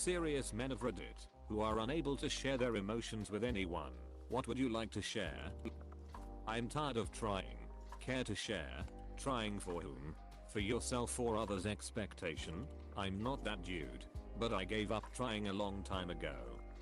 serious men of Reddit who are unable to share their emotions with anyone. What would you like to share? I'm tired of trying. Care to share? Trying for whom? For yourself or others' expectation? I'm not that dude, but I gave up trying a long time ago.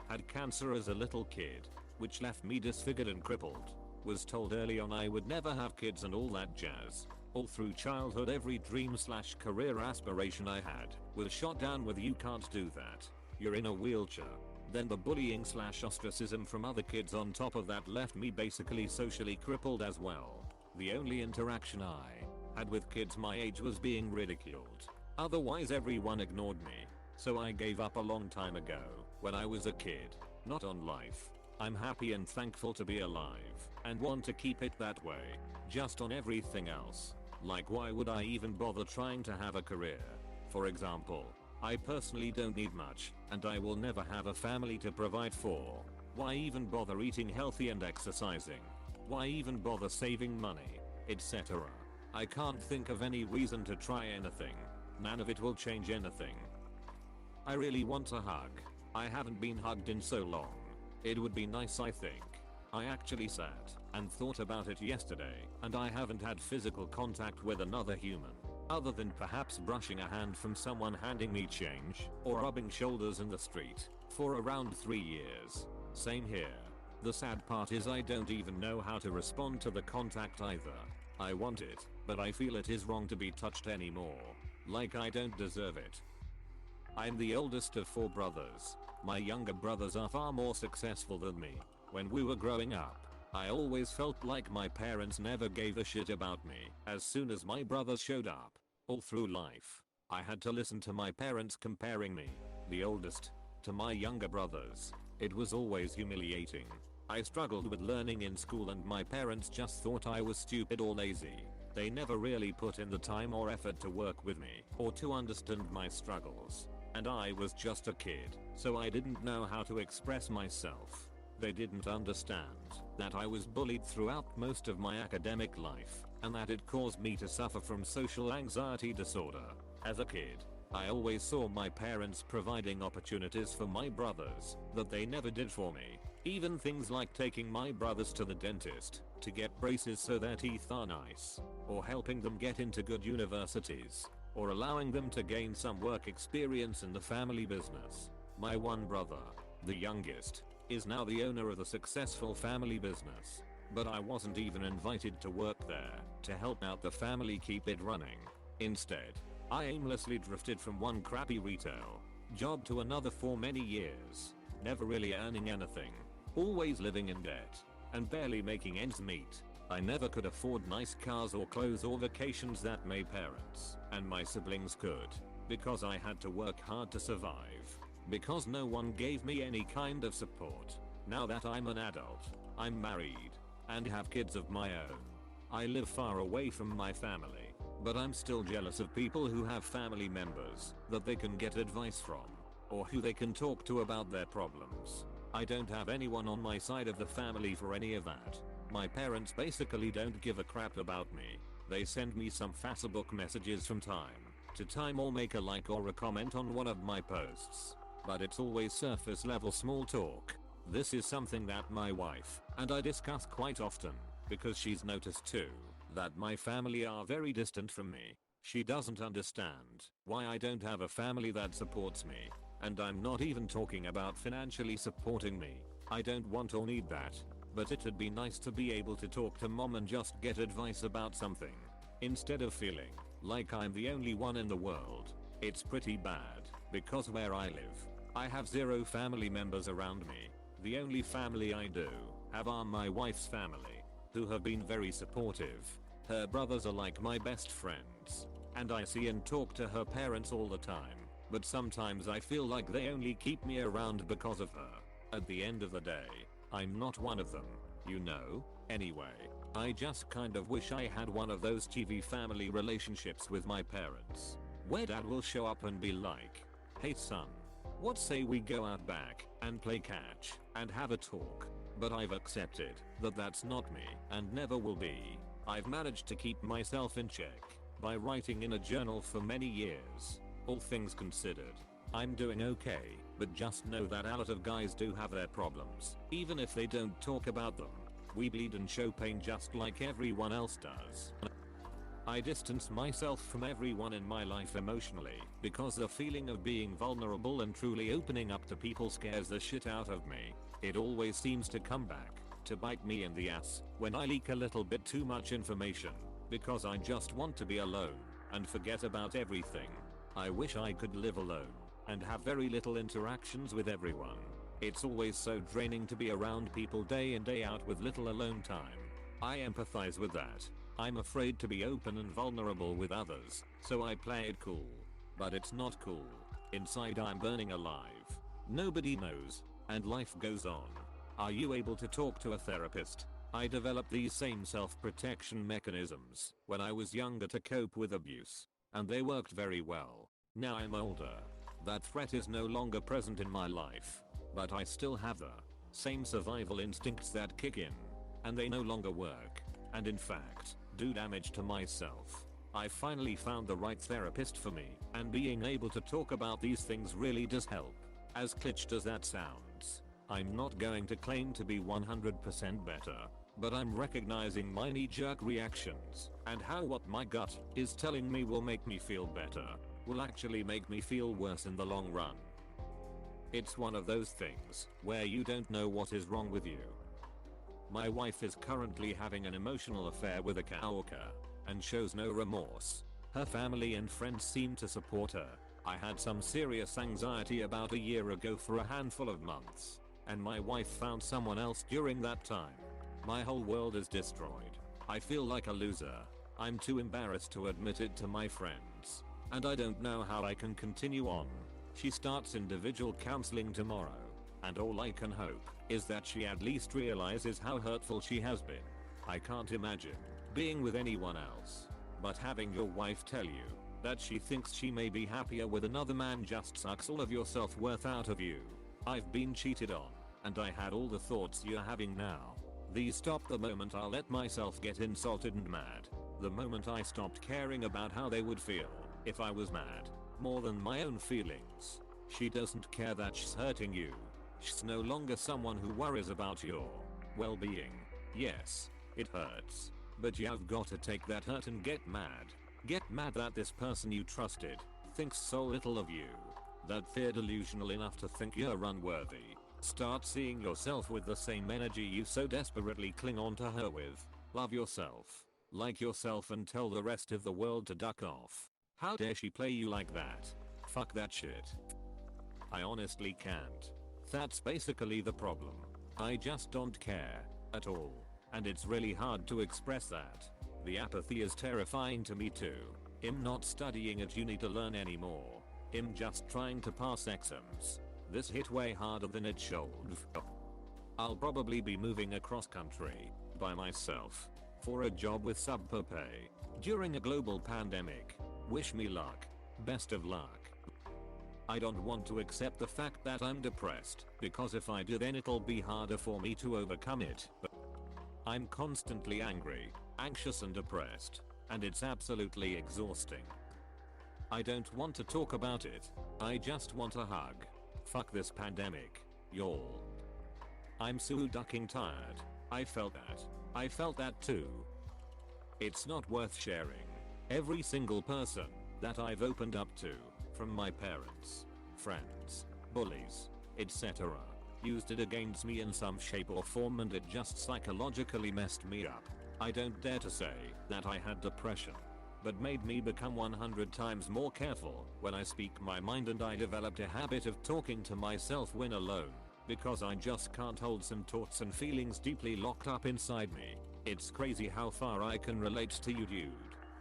Had cancer as a little kid, which left me disfigured and crippled. Was told early on I would never have kids and all that jazz. All through childhood every dream/career aspiration I had was shot down with "you can't do that. You're in a wheelchair." Then the bullying/ostracism from other kids on top of that left me basically socially crippled as well. The only interaction I had with kids my age was being ridiculed. Otherwise everyone ignored me. So I gave up a long time ago when I was a kid, not on life. I'm happy and thankful to be alive and want to keep it that way. Just on everything else. Like why would I even bother trying to have a career? For example, I personally don't need much and I will never have a family to provide for. Why even bother eating healthy and exercising? Why even bother saving money, etc. I can't think of any reason to try anything. None of it will change anything. I really want a hug. I haven't been hugged in so long. It would be nice, I think. I actually sat and thought about it yesterday and I haven't had physical contact with another human. Other than perhaps brushing a hand from someone handing me change or rubbing shoulders in the street for around 3 years. Same here. The sad part is I don't even know how to respond to the contact either. I want it, but I feel it is wrong to be touched anymore. Like I don't deserve it. I'm the oldest of 4 brothers. My younger brothers are far more successful than me. When we were growing up, I always felt like my parents never gave a shit about me. As soon as my brothers showed up, all through life, I had to listen to my parents comparing me, the oldest, to my younger brothers. It was always humiliating. I struggled with learning in school and my parents just thought I was stupid or lazy. They never really put in the time or effort to work with me or to understand my struggles. And I was just a kid, so I didn't know how to express myself. They didn't understand that I was bullied throughout most of my academic life and that it caused me to suffer from social anxiety disorder. As a kid, I always saw my parents providing opportunities for my brothers that they never did for me. Even things like taking my brothers to the dentist to get braces so their teeth are nice, or helping them get into good universities, or allowing them to gain some work experience in the family business. My one brother, the youngest, is now the owner of a successful family business, but I wasn't even invited to work there to help out the family keep it running. Instead, I aimlessly drifted from one crappy retail job to another for many years, never really earning anything, always living in debt, and barely making ends meet. I never could afford nice cars or clothes or vacations that my parents and my siblings could, because I had to work hard to survive, because no one gave me any kind of support. Now that I'm an adult, I'm married, and have kids of my own. I live far away from my family, but I'm still jealous of people who have family members that they can get advice from, or who they can talk to about their problems. I don't have anyone on my side of the family for any of that. My parents basically don't give a crap about me. They send me some Facebook messages from time to time or make a like or a comment on one of my posts. But it's always surface level small talk. This is something that my wife and I discuss quite often because she's noticed too that my family are very distant from me. She doesn't understand why I don't have a family that supports me. And I'm not even talking about financially supporting me. I don't want or need that. But it'd be nice to be able to talk to mom and just get advice about something, instead of feeling like I'm the only one in the world. It's pretty bad, because where I live, I have 0 family members around me. The only family I do have are my wife's family, who have been very supportive. Her brothers are like my best friends, and I see and talk to her parents all the time, but sometimes I feel like they only keep me around because of her. At the end of the day, I'm not one of them, you know. Anyway, I just kind of wish I had one of those TV family relationships with my parents, where dad will show up and be like, "Hey son, what say we go out back and play catch and have a talk?" But I've accepted that that's not me and never will be. I've managed to keep myself in check by writing in a journal for many years. All things considered, I'm doing okay, but just know that a lot of guys do have their problems, even if they don't talk about them. We bleed and show pain just like everyone else does. I distance myself from everyone in my life emotionally because the feeling of being vulnerable and truly opening up to people scares the shit out of me. It always seems to come back to bite me in the ass when I leak a little bit too much information because I just want to be alone and forget about everything. I wish I could live alone and have very little interactions with everyone. It's always so draining to be around people day in day out with little alone time. I empathize with that. I'm afraid to be open and vulnerable with others, so I play it cool. But it's not cool. Inside I'm burning alive. Nobody knows, and life goes on. Are you able to talk to a therapist? I developed these same self-protection mechanisms when I was younger to cope with abuse, and they worked very well. Now I'm older. That threat is no longer present in my life, but I still have the same survival instincts that kick in, and they no longer work, and in fact, do damage to myself. I finally found the right therapist for me, and being able to talk about these things really does help. As cliched as that sounds, I'm not going to claim to be 100% better, but I'm recognizing my knee-jerk reactions, and how what my gut is telling me will make me feel better will actually make me feel worse in the long run. It's one of those things where you don't know what is wrong with you. My wife is currently having an emotional affair with a coworker and shows no remorse. Her family and friends seem to support her. I had some serious anxiety about a year ago for a handful of months, and my wife found someone else during that time. My whole world is destroyed. I feel like a loser. I'm too embarrassed to admit it to my friends, and I don't know how I can continue on. She starts individual counseling tomorrow, and all I can hope is that she at least realizes how hurtful she has been. I can't imagine being with anyone else, but having your wife tell you that she thinks she may be happier with another man just sucks all of your self-worth out of you. I've been cheated on, and I had all the thoughts you're having now. These stop the moment I let myself get insulted and mad. The moment I stopped caring about how they would feel if I was mad, more than my own feelings. She doesn't care that she's hurting you. She's no longer someone who worries about your well-being. Yes, it hurts, but you've got to take that hurt and get mad. Get mad that this person you trusted thinks so little of you, that they're delusional enough to think you're unworthy. Start seeing yourself with the same energy you so desperately cling on to her with. Love yourself, like yourself, and tell the rest of the world to duck off. How dare she play you like that? Fuck that shit. I honestly can't. That's basically the problem. I just don't care at all, and it's really hard to express that. The apathy is terrifying to me too. I'm not studying at uni to learn anymore. I'm just trying to pass exams. This hit way harder than it should. I'll probably be moving across country by myself for a job with subpar pay during a global pandemic. Wish me luck. Best of luck. I don't want to accept the fact that I'm depressed, because if I do then it'll be harder for me to overcome it. But I'm constantly angry, anxious and depressed, and it's absolutely exhausting. I don't want to talk about it. I just want a hug. Fuck this pandemic, y'all. I'm so ducking tired. I felt that. I felt that too. It's not worth sharing. Every single person that I've opened up to, from my parents, friends, bullies, etc., used it against me in some shape or form, and it just psychologically messed me up. I don't dare to say that I had depression, but made me become 100 times more careful when I speak my mind, and I developed a habit of talking to myself when alone, because I just can't hold some thoughts and feelings deeply locked up inside me. It's crazy how far I can relate to you, dude.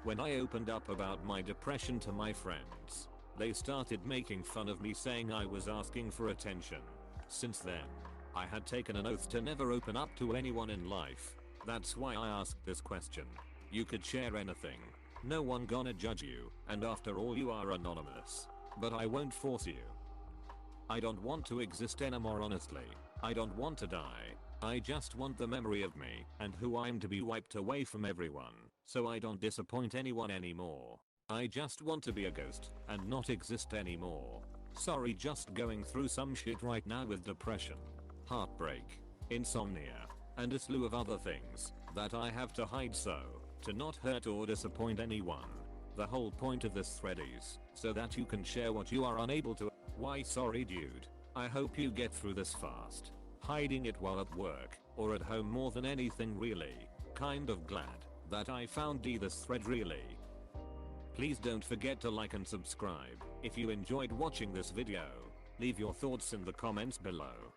When I opened up about my depression to my friends, they started making fun of me, saying I was asking for attention. Since then, I had taken an oath to never open up to anyone in life. That's why I asked this question. You could share anything. No one gonna judge you, and after all you are anonymous. But I won't force you. I don't want to exist anymore, honestly. I don't want to die. I just want the memory of me and who I'm to be wiped away from everyone, so I don't disappoint anyone anymore. I just want to be a ghost and not exist anymore. Sorry, just going through some shit right now with depression, heartbreak, insomnia, and a slew of other things that I have to hide to not hurt or disappoint anyone. The whole point of this thread is so that you can share what you are unable to. Why sorry dude, I hope you get through this fast. Hiding it while at work or at home more than anything really. Kind of glad that I found this thread really. Please don't forget to like and subscribe if you enjoyed watching this video. Leave your thoughts in the comments below.